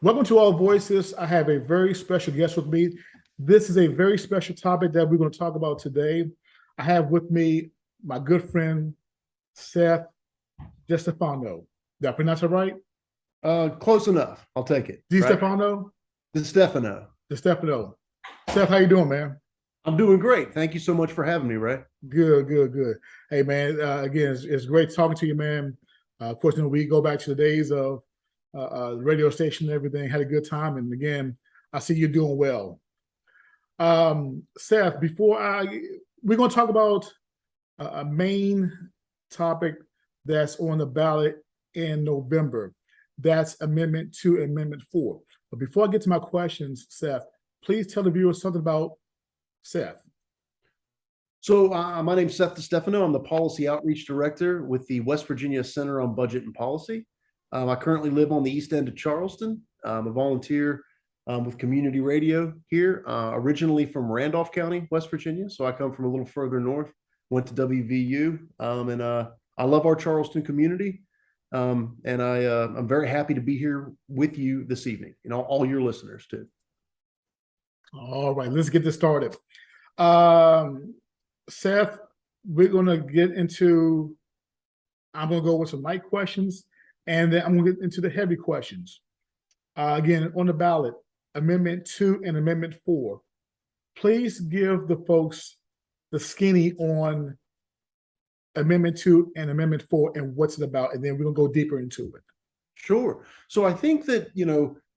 Welcome to All Voices. I have a very special guest with me. This is a very special topic that we're going to talk about today. I have with me my good friend, Seth DiStefano. Did I pronounce it right? Close enough. I'll take it. Right. DiStefano? DiStefano. DiStefano. Seth, how you doing, man? I'm doing great. Thank you so much for having me, Ray. Good, good, good. Hey, man, again, it's great talking to you, man. Of course, we go back to the days of the radio station and everything, had a good time. And again, I see you doing well. Seth, we're going to talk about a main topic that's on the ballot in November. That's Amendment 2 and Amendment 4. But before I get to my questions, Seth, please tell the viewers something about Seth. So my name's Seth DiStefano. I'm the Policy Outreach Director with the West Virginia Center on Budget and Policy. I currently live on the east end of Charleston. I'm a volunteer with community radio here, originally from Randolph County, West Virginia. So I come from a little further north, went to WVU, and I love our Charleston community. I'm very happy to be here with you this evening and all your listeners too. All right, let's get this started. Seth, I'm going to go with some light questions, and then I'm going to get into the heavy questions. Again, on the ballot, Amendment 2 and Amendment 4. Please give the folks the skinny on Amendment 2 and Amendment 4 and what's it about, and then we're going to go deeper into it. Sure. So I think that,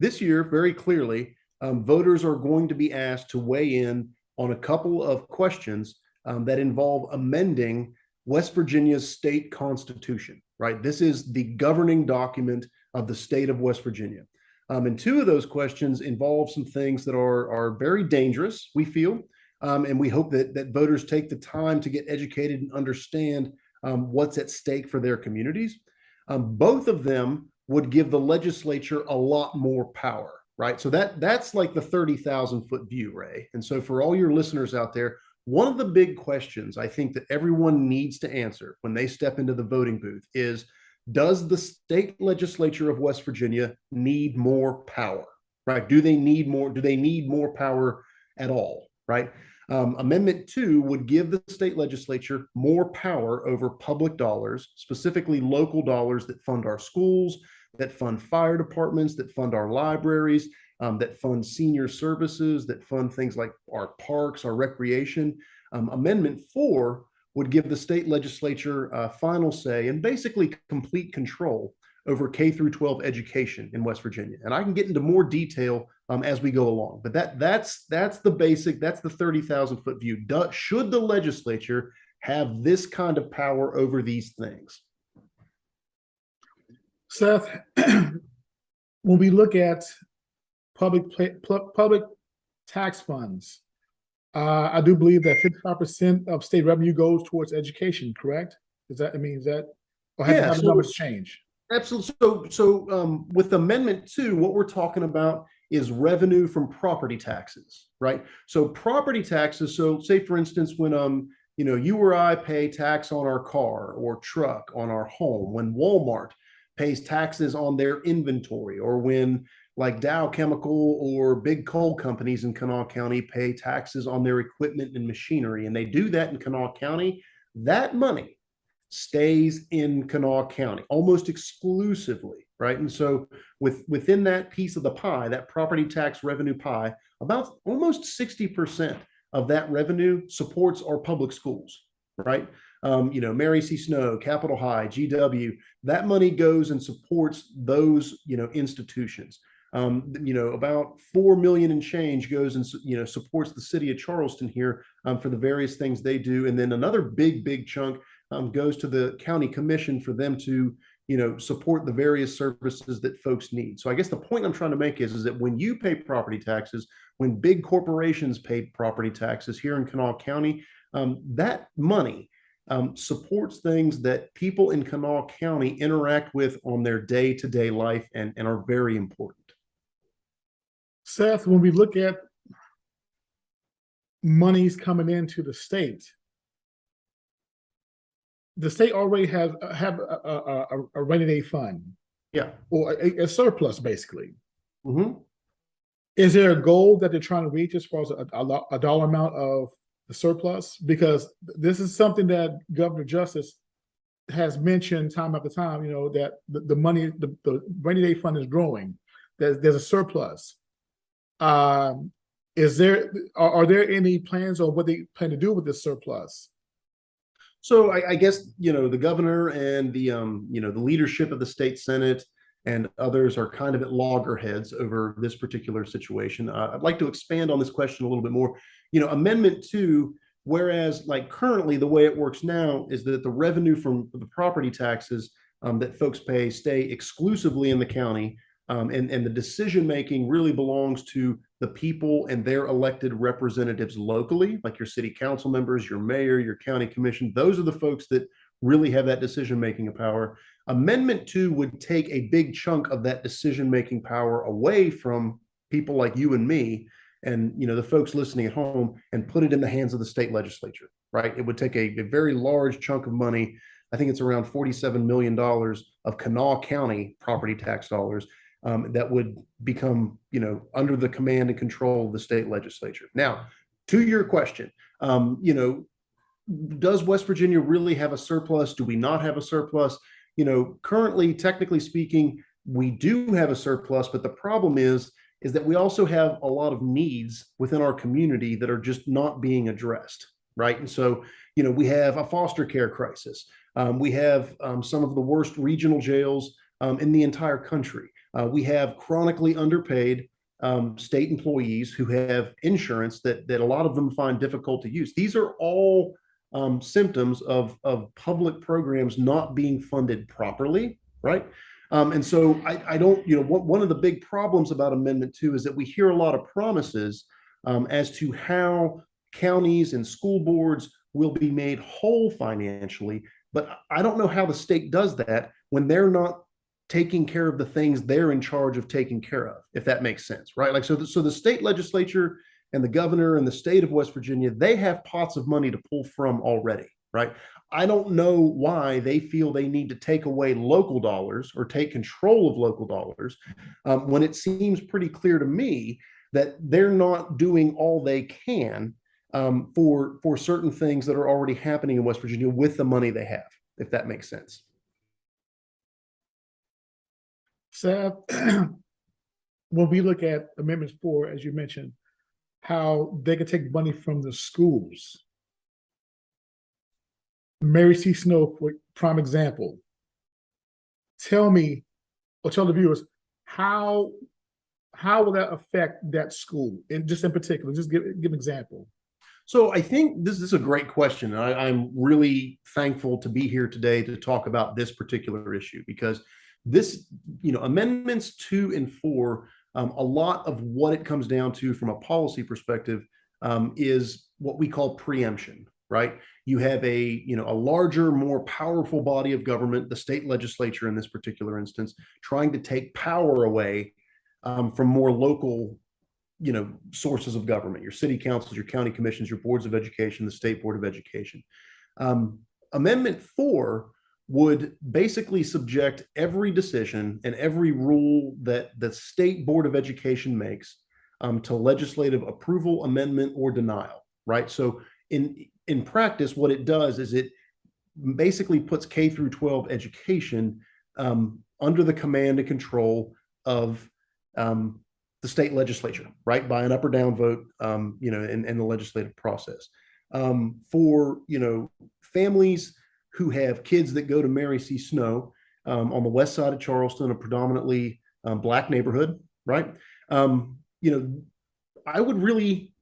this year, very clearly, voters are going to be asked to weigh in on a couple of questions that involve amending West Virginia's state constitution, right? This is the governing document of the state of West Virginia. And two of those questions involve some things that are very dangerous, we feel, and we hope that voters take the time to get educated and understand what's at stake for their communities. Both of them would give the legislature a lot more power, right? So that's like the 30,000-foot view, Ray. And so for all your listeners out there, one of the big questions I think that everyone needs to answer when they step into the voting booth is, does the state legislature of West Virginia need more power, right? Do they need more power at all, right? Amendment 2 would give the state legislature more power over public dollars, specifically local dollars that fund our schools, that fund fire departments, that fund our libraries, that fund senior services, that fund things like our parks, our recreation. Amendment 4 would give the state legislature final say and basically complete control over K through 12 education in West Virginia. And I can get into more detail as we go along, but that's the basic, that's the 30,000-foot view. Should the legislature have this kind of power over these things? Seth, when we look at public tax funds, I do believe that 55% of state revenue goes towards education, correct? Or have the numbers changed? Absolutely. So with Amendment 2, what we're talking about is revenue from property taxes, right? So property taxes, so say for instance, when you or I pay tax on our car or truck, on our home, when Walmart pays taxes on their inventory, or when like Dow Chemical or big coal companies in Kanawha County pay taxes on their equipment and machinery, and they do that in Kanawha County, that money stays in Kanawha County almost exclusively, right? And so within that piece of the pie, that property tax revenue pie, about almost 60% of that revenue supports our public schools, right? Mary C. Snow, Capitol High, GW, that money goes and supports those, institutions. About 4 million and change goes and, supports the city of Charleston here for the various things they do. And then another big chunk goes to the county commission for them to, support the various services that folks need. So I guess the point I'm trying to make is that when you pay property taxes, when big corporations pay property taxes here in Kanawha County, that money supports things that people in Kanawha County interact with on their day-to-day life and are very important. Seth, when we look at monies coming into the state already have a rainy day fund. Yeah. Or a surplus, basically. Mhm. Is there a goal that they're trying to reach as far as a dollar amount of the surplus? Because this is something that Governor Justice has mentioned time after time, that the money, the rainy day fund is growing. There's a surplus. Um, are there any plans on what they plan to do with this surplus? So I guess the governor and the leadership of the state senate and others are kind of at loggerheads over this particular situation. I'd like to expand on this question a little bit more. Amendment 2, whereas like currently the way it works now is that the revenue from the property taxes that folks pay stay exclusively in the county, and the decision making really belongs to the people and their elected representatives locally, like your city council members, your mayor, your county commission. Those are the folks that really have that decision making power. Amendment 2 would take a big chunk of that decision making power away from people like you and me and the folks listening at home and put it in the hands of the state legislature, right? It would take a very large chunk of money. I think it's around $47 million of Kanawha County property tax dollars that would become, under the command and control of the state legislature. Now, to your question, does West Virginia really have a surplus? Do we not have a surplus? Currently, technically speaking, we do have a surplus, but the problem is that we also have a lot of needs within our community that are just not being addressed, right? And so, we have a foster care crisis. We have some of the worst regional jails in the entire country. We have chronically underpaid state employees who have insurance that a lot of them find difficult to use. These are all symptoms of public programs not being funded properly, right? And so I don't, one of the big problems about Amendment 2 is that we hear a lot of promises as to how counties and school boards will be made whole financially, but I don't know how the state does that when they're not taking care of the things they're in charge of taking care of, if that makes sense, right? Like, so the state legislature and the governor and the state of West Virginia, they have pots of money to pull from already, right? I don't know why they feel they need to take away local dollars or take control of local dollars when it seems pretty clear to me that they're not doing all they can for certain things that are already happening in West Virginia with the money they have, if that makes sense. Seth, when we look at Amendment 4, as you mentioned, how they could take money from the schools. Mary C. Snow, for prime example. Tell me, or tell the viewers, how will that affect that school? And just in particular, just give an example. So I think this is a great question. I'm really thankful to be here today to talk about this particular issue because this, amendments 2 and 4, a lot of what it comes down to from a policy perspective is what we call preemption, right? You have a larger, more powerful body of government, the state legislature in this particular instance, trying to take power away from more local sources of government, your city councils, your county commissions, your boards of education, the state board of education. Amendment 4 would basically subject every decision and every rule that the state board of education makes to legislative approval, amendment, or denial, right? So in practice, what it does is it basically puts K through 12 education under the command and control of the state legislature, right, by an up or down vote, in the legislative process. For families who have kids that go to Mary C. Snow on the west side of Charleston, a predominantly Black neighborhood, right? I would really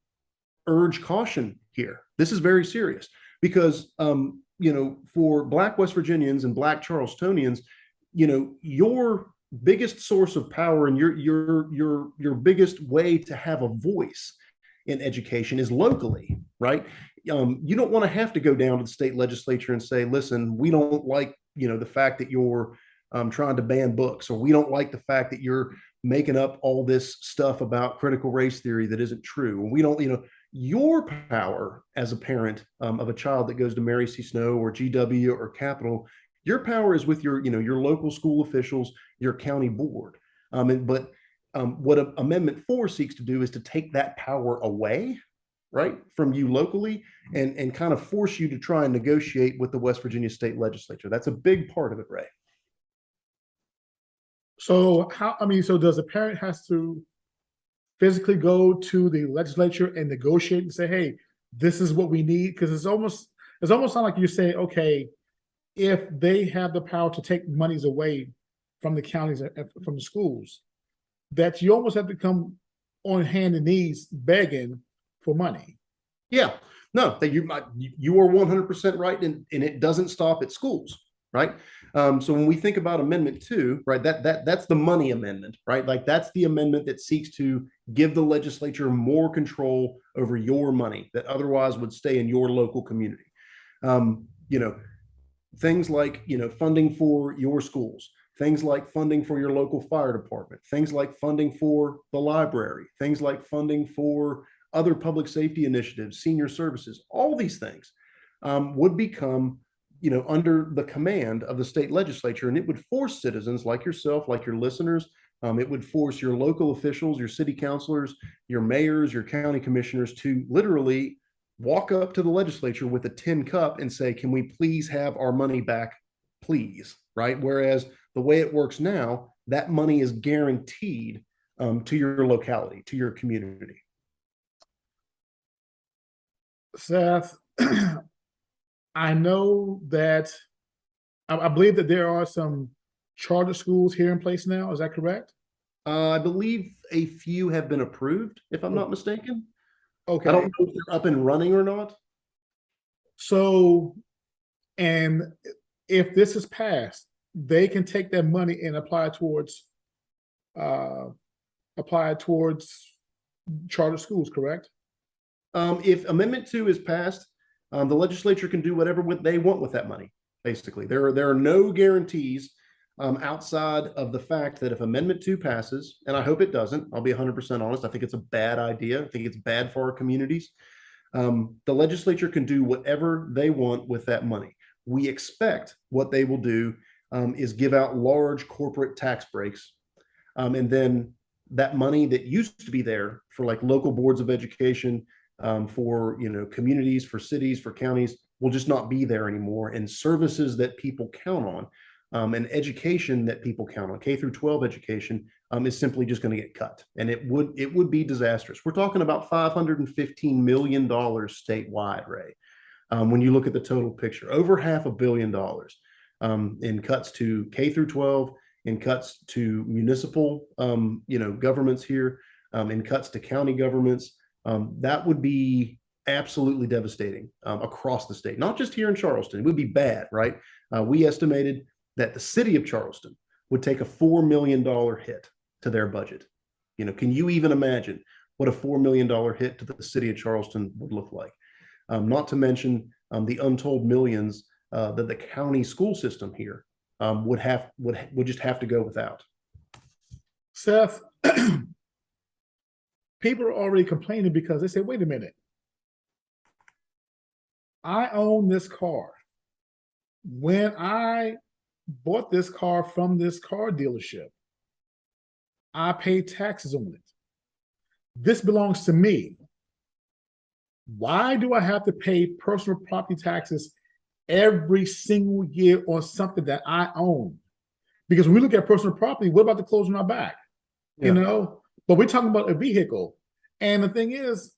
urge caution here. This is very serious because, for Black West Virginians and Black Charlestonians, your biggest source of power and your biggest way to have a voice in education is locally, right? You don't want to have to go down to the state legislature and say, listen, we don't like, the fact that you're trying to ban books, or we don't like the fact that you're making up all this stuff about critical race theory that isn't true. We don't, your power as a parent of a child that goes to Mary C. Snow or GW or Capital, your power is with your local school officials, your county board. But What Amendment 4 seeks to do is to take that power away, right, from you locally and kind of force you to try and negotiate with the West Virginia state legislature. That's a big part of it, Ray. So so does a parent has to physically go to the legislature and negotiate and say, hey, this is what we need? Because it's almost not like you're saying, okay, if they have the power to take monies away from the counties and from the schools, that you almost have to come on hand and knees begging for money. Yeah, no, that you are 100% right, and it doesn't stop at schools, right? So when we think about Amendment 2, right, that's the money amendment, right? Like that's the amendment that seeks to give the legislature more control over your money that otherwise would stay in your local community. You know, things like funding for your schools, things like funding for your local fire department, things like funding for the library, things like funding for other public safety initiatives, senior services, all these things would become under the command of the state legislature, and it would force citizens like yourself, like your listeners. It would force your local officials, your city councilors, your mayors, your county commissioners to literally walk up to the legislature with a tin cup and say, can we please have our money back, please? Right? Whereas the way it works now, that money is guaranteed to your locality, to your community. Seth, I know that I believe that there are some charter schools here in place now. Is that correct? I believe a few have been approved, if I'm not mistaken. Okay. I don't know if they're up and running or not. So, and if this is passed, they can take that money and apply towards charter schools, correct? If Amendment 2 is passed, the legislature can do whatever they want with that money. Basically, there are no guarantees outside of the fact that if Amendment 2 passes, and I hope it doesn't, I'll be 100% honest, I think it's a bad idea. I think it's bad for our communities. The legislature can do whatever they want with that money. We expect what they will do is give out large corporate tax breaks. And then that money that used to be there for like local boards of education, for communities, for cities, for counties, will just not be there anymore. And services that people count on, and education that people count on, K through 12 education, is simply just going to get cut, and it would be disastrous. We're talking about $515 million statewide, Ray. When you look at the total picture, over $500 million in cuts to K through 12, in cuts to municipal, governments here, in cuts to county governments. That would be absolutely devastating across the state, not just here in Charleston. It would be bad, right? We estimated that the city of Charleston would take a $4 million hit to their budget. Can you even imagine what a $4 million hit to the city of Charleston would look like? Not to mention the untold millions that the county school system here would just have to go without. Seth, people are already complaining because they say, wait a minute, I own this car. When I bought this car from this car dealership, I paid taxes on it. This belongs to me. Why do I have to pay personal property taxes every single year on something that I own? Because when we look at personal property, what about the clothes on our back? Yeah. But we're talking about a vehicle. And the thing is,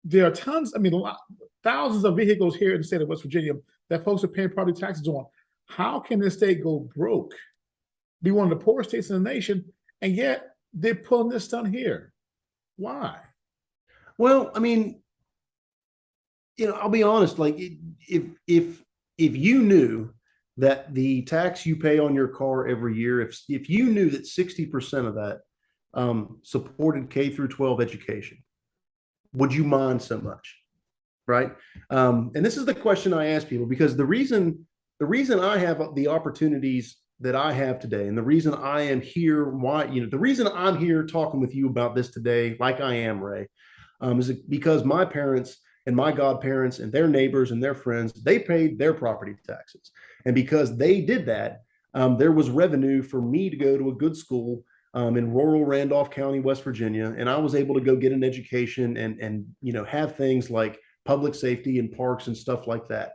there are thousands of vehicles here in the state of West Virginia that folks are paying property taxes on. How can this state go broke, be one of the poorest states in the nation, and yet they're pulling this stunt here? Why? Well, I'll be honest. Like, if you knew that the tax you pay on your car every year, if you knew that 60% of that supported K through 12 education, would you mind so much? Right? And this is the question I ask people, because the reason I have the opportunities that I have today, and the reason I am here, the reason I'm here talking with you about this today, like I am, Ray, is because my parents and my godparents and their neighbors and their friends, they paid their property taxes. And because they did that, there was revenue for me to go to a good school, in rural Randolph County, West Virginia, and I was able to go get an education and have things like public safety and parks and stuff like that.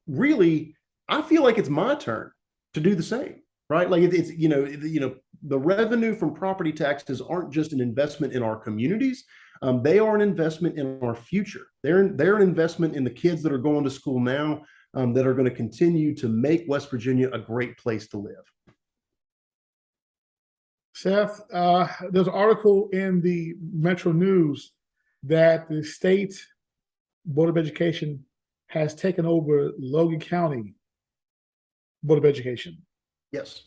Really, I feel like it's my turn to do the same, right? Like it's the revenue from property taxes aren't just an investment in our communities. They are an investment in our future. They're an investment in the kids that are going to school now, that are going to continue to make West Virginia a great place to live. Seth, there's an article in the Metro News that the state Board of Education has taken over Logan County Board of Education. Yes.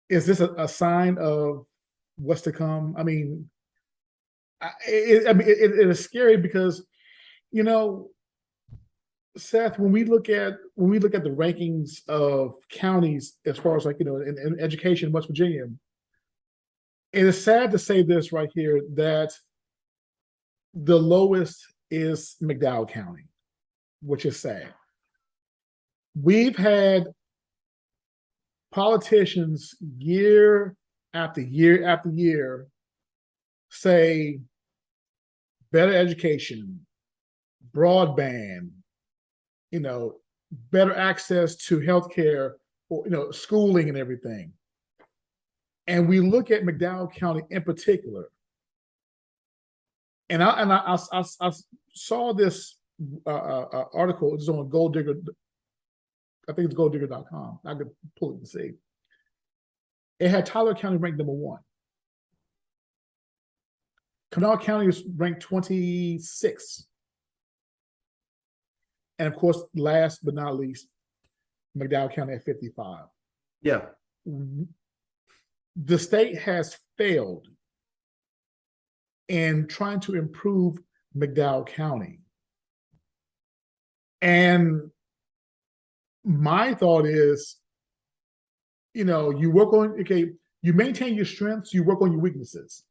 Is this a sign of what's to come? I mean, it is scary because, Seth, when we look at the rankings of counties as far as in education in West Virginia, it is sad to say this right here that the lowest is McDowell County, which is sad. We've had politicians year after year after year say better education, broadband, better access to healthcare, or schooling and everything. And we look at McDowell County in particular, and I saw this article. It's on Gold Digger. I think it's golddigger.com. I could pull it and see. It had Tyler County ranked #1. Kanawha County is ranked 26. And of course, last but not least, McDowell County at 55. Yeah. The state has failed in trying to improve McDowell County. And my thought is, you work on, you maintain your strengths, you work on your weaknesses.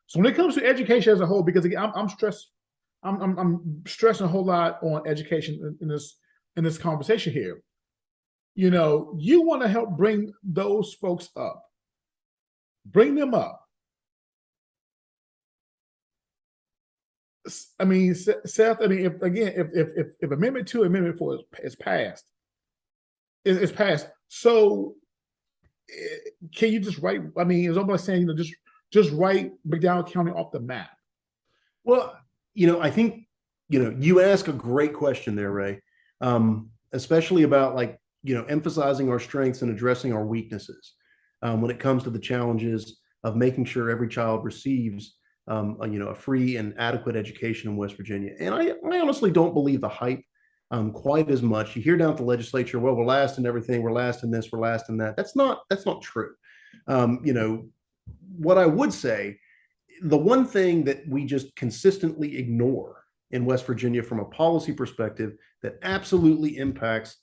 So when it comes to education as a whole, because again, I'm stressed, I'm stressing a whole lot on education in this conversation here. You want to help bring those folks up. Bring them up. I mean, Seth, if Amendment 2, Amendment 4 is passed, it's passed. So can you just write, it's almost saying, just write McDowell County off the map? Well, I think, you ask a great question there, Ray, especially about emphasizing our strengths and addressing our weaknesses when it comes to the challenges of making sure every child receives a free and adequate education in West Virginia. And I honestly don't believe the hype quite as much. You hear down at the legislature, well, we're last in everything, we're last in this, we're last in that. That's not true. What I would say, the one thing that we just consistently ignore in West Virginia from a policy perspective that absolutely impacts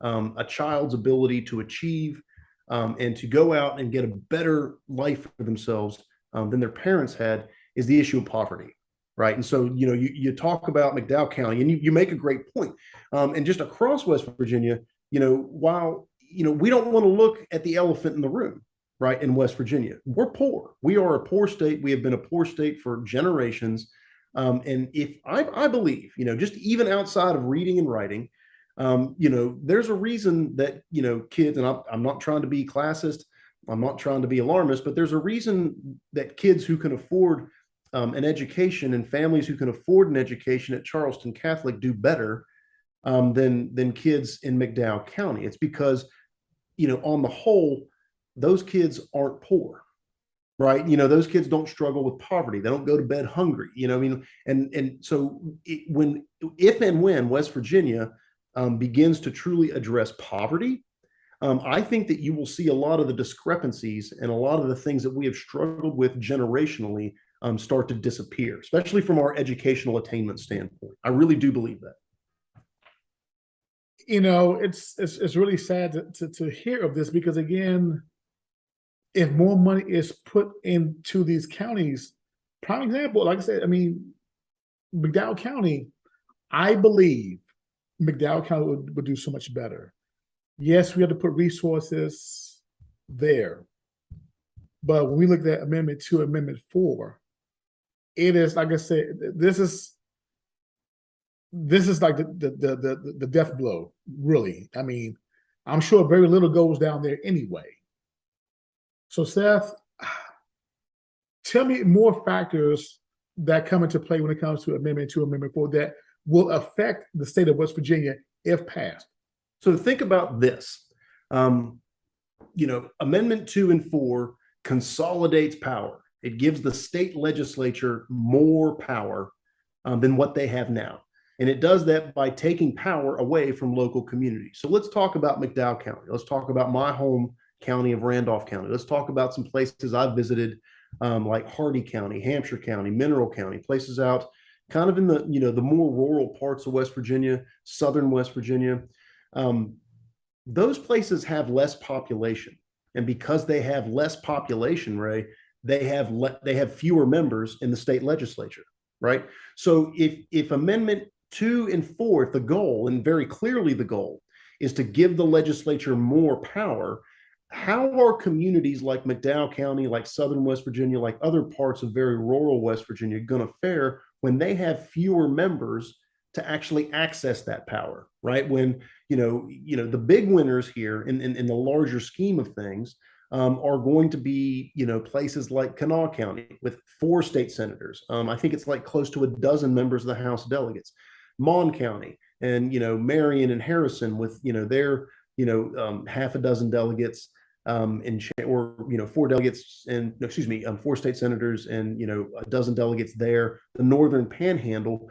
a child's ability to achieve and to go out and get a better life for themselves than their parents had is the issue of poverty, right? And so, you talk about McDowell County, and you make a great point. And just across West Virginia, while, we don't want to look at the elephant in the room, right? In West Virginia, we're poor. We are a poor state. We have been a poor state for generations. And if I believe, just even outside of reading and writing, there's a reason that, kids, and I'm not trying to be classist, I'm not trying to be alarmist, but there's a reason that kids who can afford an education and families who can afford an education at Charleston Catholic do better than kids in McDowell County. It's because, on the whole, those kids aren't poor, right? Those kids don't struggle with poverty. They don't go to bed hungry, and so if and when West Virginia begins to truly address poverty, I think that you will see a lot of the discrepancies and a lot of the things that we have struggled with generationally start to disappear, especially from our educational attainment standpoint. I really do believe that. It's really sad to hear of this, because again, if more money is put into these counties, prime example, like I said, McDowell County, I believe McDowell County would do so much better. Yes, we have to put resources there. But when we look at Amendment 2, Amendment 4, it is, like I said, this is like the death blow, really. I mean, I'm sure very little goes down there anyway. So, Seth, tell me more factors that come into play when it comes to Amendment 2, Amendment 4 that will affect the state of West Virginia if passed. So think about this. Amendment 2 and 4 consolidates power. It gives the state legislature more power than what they have now. And it does that by taking power away from local communities. So let's talk about McDowell County. Let's talk about my home county of Randolph County. Let's talk about some places I've visited, like Hardy County, Hampshire County, Mineral County, places out kind of in the more rural parts of West Virginia, southern West Virginia. Those places have less population. And because they have less population, Ray, they have fewer members in the state legislature, right? So if Amendment 2 and 4, if the goal, and very clearly the goal, is to give the legislature more power, how are communities like McDowell County, like southern West Virginia, like other parts of very rural West Virginia going to fare when they have fewer members to actually access that power, right? When the big winners here in the larger scheme of things are going to be places like Kanawha County with 4 state senators. I think it's like close to a dozen members of the House delegates. Mon County and Marion and Harrison with their half a dozen delegates or 4 delegates and 4 state senators and a dozen delegates there. The Northern Panhandle,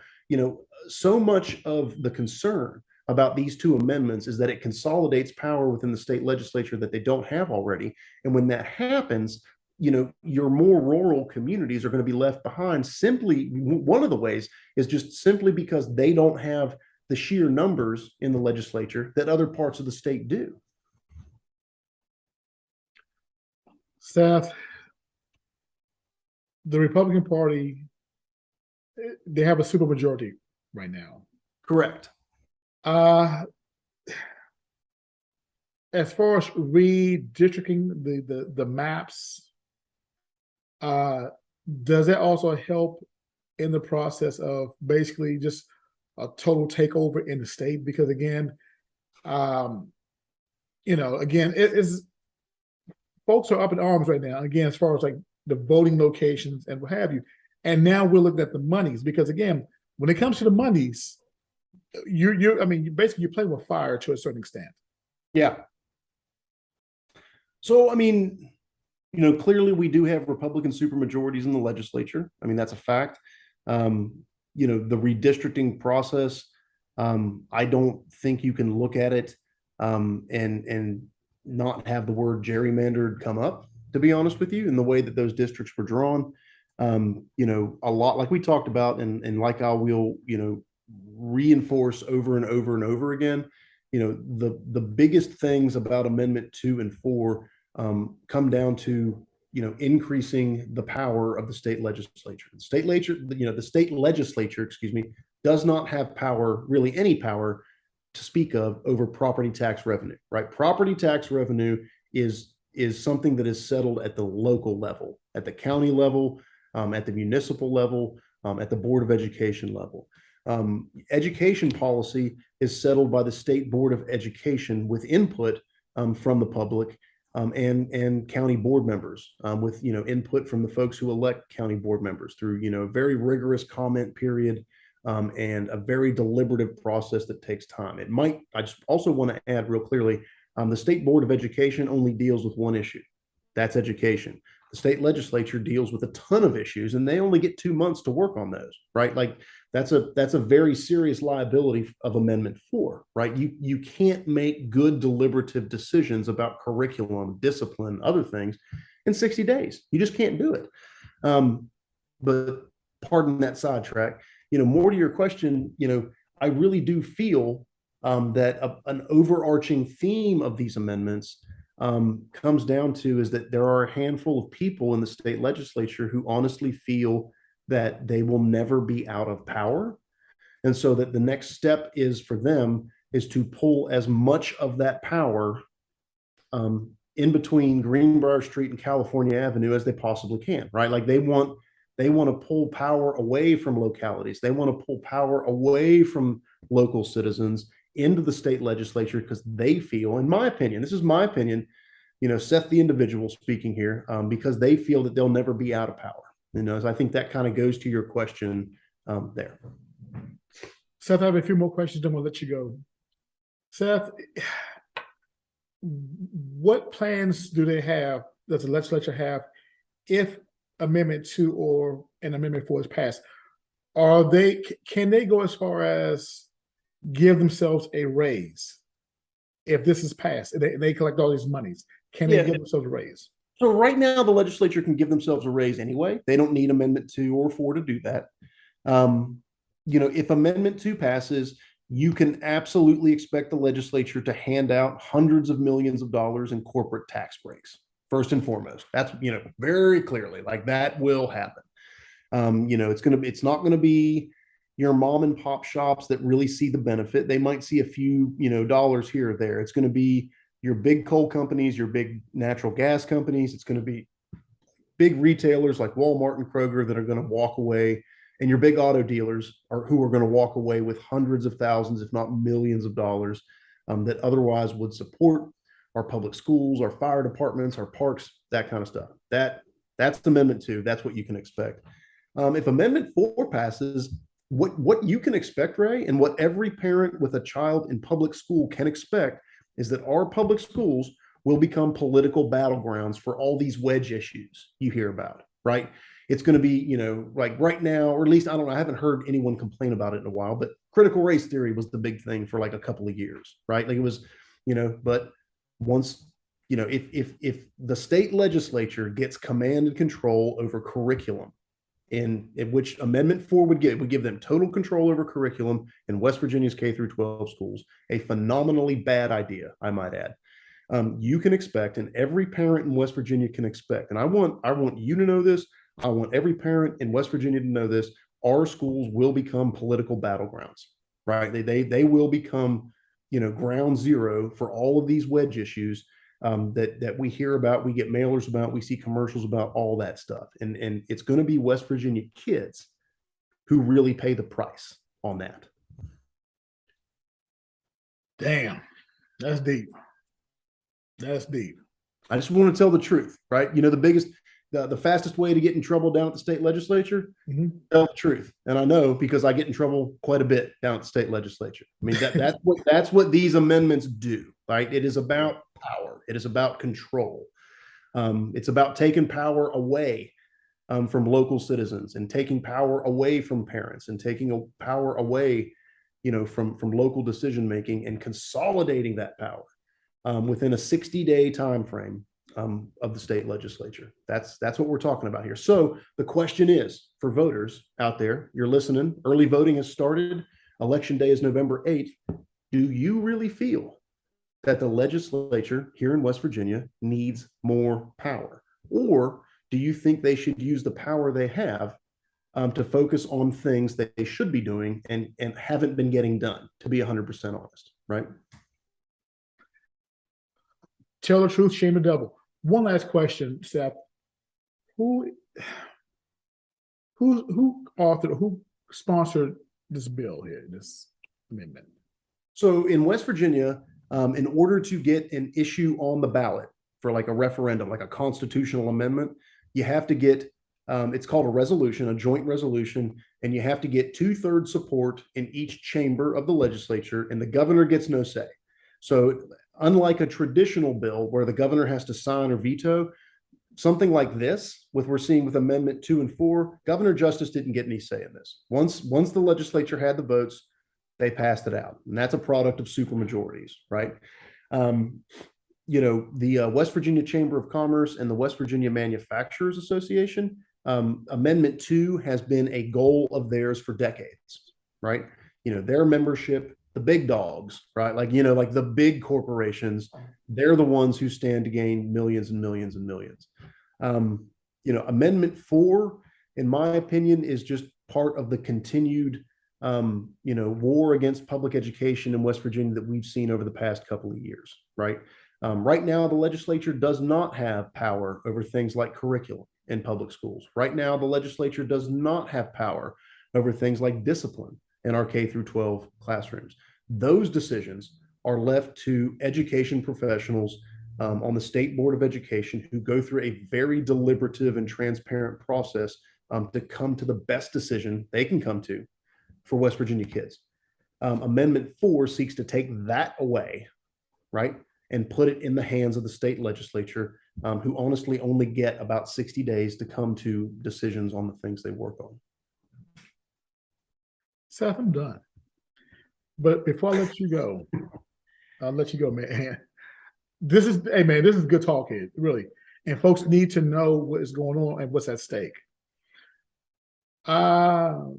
so much of the concern about these 2 amendments is that it consolidates power within the state legislature that they don't have already. And when that happens, your more rural communities are going to be left behind. Simply, one of the ways is just simply because they don't have the sheer numbers in the legislature that other parts of the state do. Seth, the Republican Party, they have a supermajority right now. Correct. As far as redistricting the maps, does that also help in the process of basically just a total takeover in the state? Because again, it is, folks are up in arms right now, again, as far as like the voting locations and what have you. And now we're looking at the monies, because again, when it comes to the monies, you're playing with fire to a certain extent. Yeah. So, clearly we do have Republican supermajorities in the legislature. That's a fact. The redistricting process, I don't think you can look at it and not have the word gerrymandered come up, to be honest with you, in the way that those districts were drawn. A lot like we talked about, and like I will, reinforce over and over and over again, the biggest things about Amendment 2 and 4 come down to increasing the power of the state legislature. The state legislature, does not have power, really any power to speak of, over property tax revenue, right? Property tax revenue is something that is settled at the local level, at the county level, at the municipal level, at the Board of Education level. Education policy is settled by the State Board of Education with input from the public and county board members, with input from the folks who elect county board members through a very rigorous comment period and a very deliberative process that takes time. I just also want to add real clearly, the State Board of Education only deals with one issue. That's education. The state legislature deals with a ton of issues, and they only get 2 months to work on those, right? Like that's a very serious liability of Amendment 4, right? You can't make good deliberative decisions about curriculum, discipline, other things in 60 days. You just can't do it. But pardon that sidetrack. More to your question, I really do feel that an overarching theme of these amendments comes down to is that there are a handful of people in the state legislature who honestly feel that they will never be out of power. And so that the next step is for them is to pull as much of that power in between Greenbrier Street and California Avenue as they possibly can, right? Like they want to pull power away from localities. They want to pull power away from local citizens into the state legislature because they feel, in my opinion, this is my opinion, Seth the individual speaking here, because they feel that they'll never be out of power. So I think that kind of goes to your question there. Seth, I have a few more questions, then we'll let you go. Seth, what plans do they have, does the legislature have, if Amendment 2 or an Amendment 4 is passed? Can they go as far as give themselves a raise if this is passed? They collect all these monies. Can they give themselves a raise? So right now, the legislature can give themselves a raise anyway. They don't need Amendment 2 or 4 to do that. If Amendment 2 passes, you can absolutely expect the legislature to hand out hundreds of millions of dollars in corporate tax breaks. First and foremost, that's, very clearly, like that will happen. It's not going to be your mom and pop shops that really see the benefit. They might see a few, dollars here or there. It's going to be your big coal companies, your big natural gas companies. It's going to be big retailers like Walmart and Kroger that are going to walk away, and your big auto dealers who are going to walk away with hundreds of thousands, if not millions of dollars that otherwise would support our public schools, our fire departments, our parks, that kind of stuff. That's Amendment 2. That's what you can expect. If Amendment 4 passes, what you can expect, Ray, and what every parent with a child in public school can expect is that our public schools will become political battlegrounds for all these wedge issues you hear about, right? It's going to be, like right now, or at least, I don't know, I haven't heard anyone complain about it in a while, but critical race theory was the big thing for like a couple of years, right? Like it was, but once, if the state legislature gets command and control over curriculum, in which Amendment 4 would give them total control over curriculum in West Virginia's K through 12 schools, a phenomenally bad idea, I might add. You can expect, and every parent in West Virginia can expect, and I want you to know this, I want every parent in West Virginia to know this, our schools will become political battlegrounds, right? They will become, ground zero for all of these wedge issues that we hear about, we get mailers about, we see commercials about, all that stuff. And it's going to be West Virginia kids who really pay the price on that. Damn, that's deep. That's deep. I just want to tell the truth, right? The fastest way to get in trouble down at the state legislature, tell the truth. And I know because I get in trouble quite a bit down at the state legislature. I mean, that's what these amendments do, right? It is about power. It is about control. It's about taking power away from local citizens and taking power away from parents and taking power away, from local decision making and consolidating that power within a 60-day time frame of the state legislature. That's what we're talking about here. So the question is, for voters out there, you're listening, early voting has started. Election day is November 8th. Do you really feel that the legislature here in West Virginia needs more power? Or do you think they should use the power they have to focus on things that they should be doing and haven't been getting done, to be 100% honest, right? Tell the truth, shame the devil. One last question, Seth. Who authored, who sponsored this bill here, this amendment? So in West Virginia, in order to get an issue on the ballot for like a referendum, like a constitutional amendment, you have to get, it's called a resolution, a joint resolution, and you have to get 2/3 support in each chamber of the legislature, and the governor gets no say. So unlike a traditional bill where the governor has to sign or veto, something like this, we're seeing with Amendment 2 and 4, Governor Justice didn't get any say in this. Once the legislature had the votes, they passed it out. And that's a product of supermajorities, right? The West Virginia Chamber of Commerce and the West Virginia Manufacturers Association, Amendment 2 has been a goal of theirs for decades, right? Their membership, the big dogs, right? Like the big corporations, they're the ones who stand to gain millions and millions and millions. Amendment 4, in my opinion, is just part of the continued war against public education in West Virginia that we've seen over the past couple of years, right? Right now, the legislature does not have power over things like curriculum in public schools. Right now, the legislature does not have power over things like discipline in our K through 12 classrooms. Those decisions are left to education professionals on the State Board of Education, who go through a very deliberative and transparent process to come to the best decision they can come to for West Virginia kids. Amendment 4 seeks to take that away, right, and put it in the hands of the state legislature, who honestly only get about 60 days to come to decisions on the things they work on. Seth, I'm done. But before I let you go, man. This is good talk here, really. And folks need to know what is going on and what's at stake. How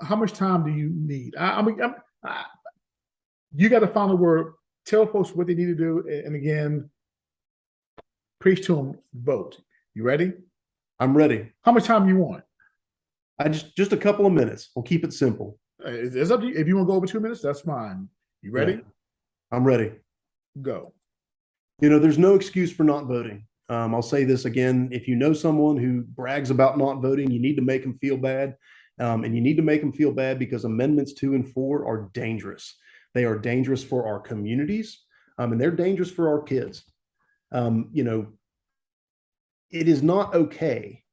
much time do you need? You got the final word. Tell folks what they need to do. And again, preach to them, vote. You ready? I'm ready. How much time do you want? I just a couple of minutes. We'll keep it simple. It's up to you. If you want to go over 2 minutes, that's fine. You ready? Yeah, I'm ready. Go. There's no excuse for not voting. I'll say this again. If you know someone who brags about not voting, you need to make them feel bad. And you need to make them feel bad because amendments 2 and 4 are dangerous. They are dangerous for our communities, and they're dangerous for our kids. It is not okay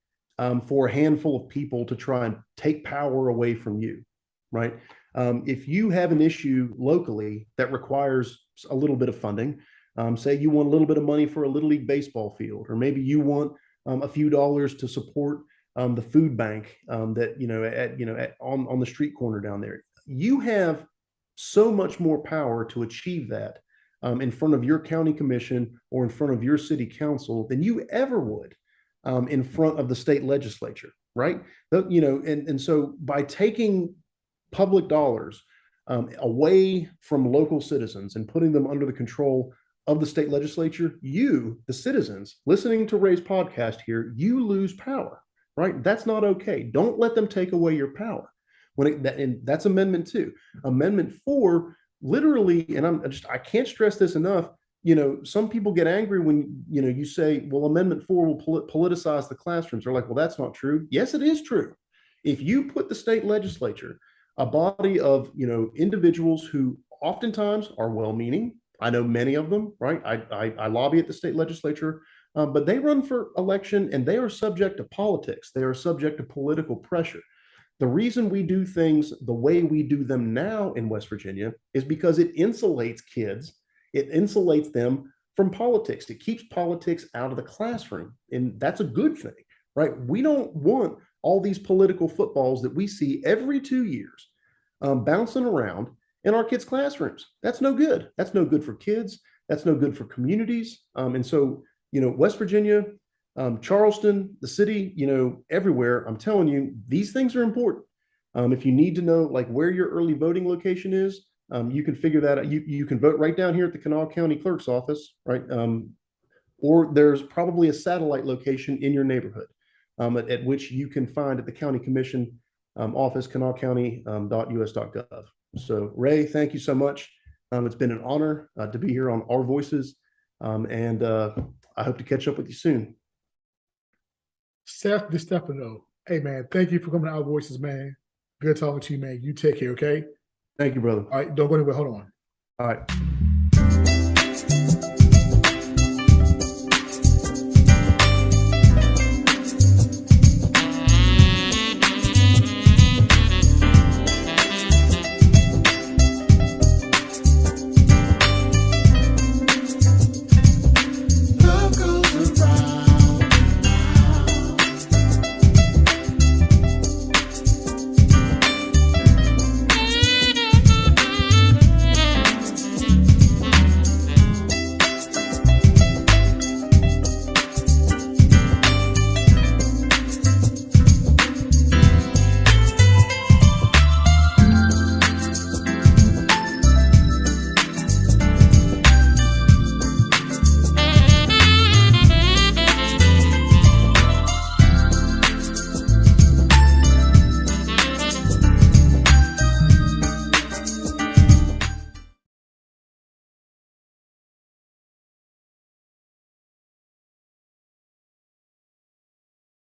for a handful of people to try and take power away from you, right? If you have an issue locally that requires a little bit of funding, say you want a little bit of money for a Little League baseball field, or maybe you want a few dollars to support the food bank on the street corner down there. You have so much more power to achieve that in front of your county commission or in front of your city council than you ever would in front of the state legislature, right? And so by taking public dollars away from local citizens and putting them under the control of the state legislature, you, the citizens listening to Ray's podcast here, you lose power, right? That's not okay. Don't let them take away your power. And that's Amendment 2. Amendment 4, literally, and I can't stress this enough. Some people get angry when you say, well, Amendment 4 will politicize the classrooms. They're like, well, that's not true. Yes, it is true. If you put the state legislature, a body of individuals who oftentimes are well-meaning, I know many of them, right? I lobby at the state legislature, but they run for election and they are subject to politics. They are subject to political pressure. The reason we do things the way we do them now in West Virginia is because it insulates kids. It insulates them from politics. It keeps politics out of the classroom. And that's a good thing, right? We don't want all these political footballs that we see every 2 years bouncing around in our kids' classrooms. That's no good. That's no good for kids. That's no good for communities. And so, West Virginia, Charleston, the city, everywhere, I'm telling you, these things are important. If you need to know like where your early voting location is, you can figure that out. You can vote right down here at the Kanawha County Clerk's office, right? Or there's probably a satellite location in your neighborhood at which you can find at the county commission office, kanawhacounty.us.gov. So Ray, thank you so much. It's been an honor to be here on Our Voices, and I hope to catch up with you soon. Seth DiStefano, hey man, thank you for coming to Our Voices, man. Good talking to you, man. You take care, okay? Thank you, brother. All right, don't go anywhere. Hold on. All right.